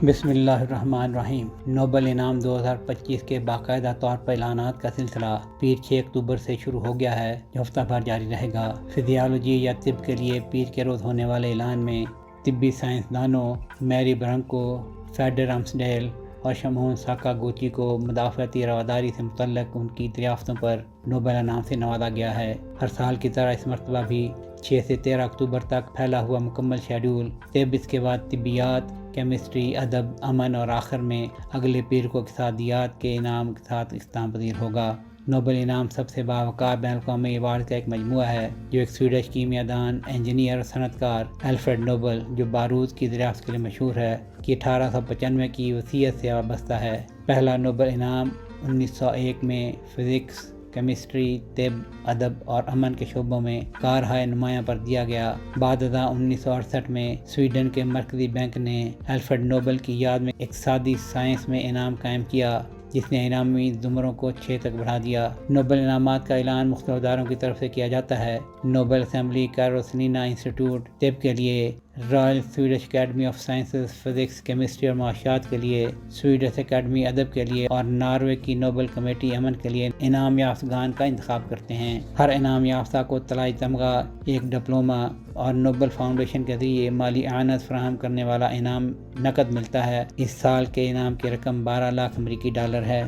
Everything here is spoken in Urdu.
بسم اللہ الرحمن الرحیم۔ نوبل انعام 2025 کے باقاعدہ طور پر اعلانات کا سلسلہ پیر 6 اکتوبر سے شروع ہو گیا ہے، جو ہفتہ بھر جاری رہے گا۔ فزیالوجی یا طب کے لیے پیر کے روز ہونے والے اعلان میں طبی سائنسدانوں میری برنکو، فیڈر رمسڈیل اور شمہون ساکاگوچی کو مدافعتی رواداری سے متعلق ان کی دریافتوں پر نوبل انعام سے نوازا گیا ہے۔ ہر سال کی طرح اس مرتبہ بھی 6 سے 13 اکتوبر تک پھیلا ہوا مکمل شیڈول طب، اس کے بعد طبیات، کیمسٹری، ادب، امن اور آخر میں اگلے پیر کو اقتصادیات کے انعام کے ساتھ اختتام پذیر ہوگا۔ نوبل انعام سب سے باوقار بین الاقوامی ایوارڈ کا ایک مجموعہ ہے، جو ایک سویڈش کیمیا دان، انجینئر اور صنعت کار الفریڈ نوبل، جو بارود کی دریافت کے لیے مشہور ہے، کی 1895 کی وصیت سے وابستہ ہے۔ پہلا نوبل انعام 1901 میں فزکس، کیمسٹری، طب، ادب اور امن کے شعبوں میں کارہائے نمایاں پر دیا گیا۔ بعد ازاں 1968 میں سویڈن کے مرکزی بینک نے الفریڈ نوبل کی یاد میں اقتصادی سائنس میں انعام قائم کیا، جس نے انعامی زمروں کو 6 تک بڑھا دیا۔ نوبل انعامات کا اعلان مختلف اداروں کی طرف سے کیا جاتا ہے: نوبل اسمبلی، کیروسلینا انسٹی ٹیوٹ طب کے لیے، Royal Swedish academy of sciences physics, chemistry اور معاشیات کے لیے، سویڈش اکیڈمی ادب کے لیے اور ناروے کی نوبل کمیٹی امن کے لیے انعام یافتگان کا انتخاب کرتے ہیں۔ ہر انعام یافتہ کو طلائی تمغہ، ایک ڈپلومہ اور نوبل فاؤنڈیشن کے ذریعے مالی اعانت فراہم کرنے والا انعام نقد ملتا ہے۔ اس سال کے انعام کی رقم $12 لاکھ امریکی ہے۔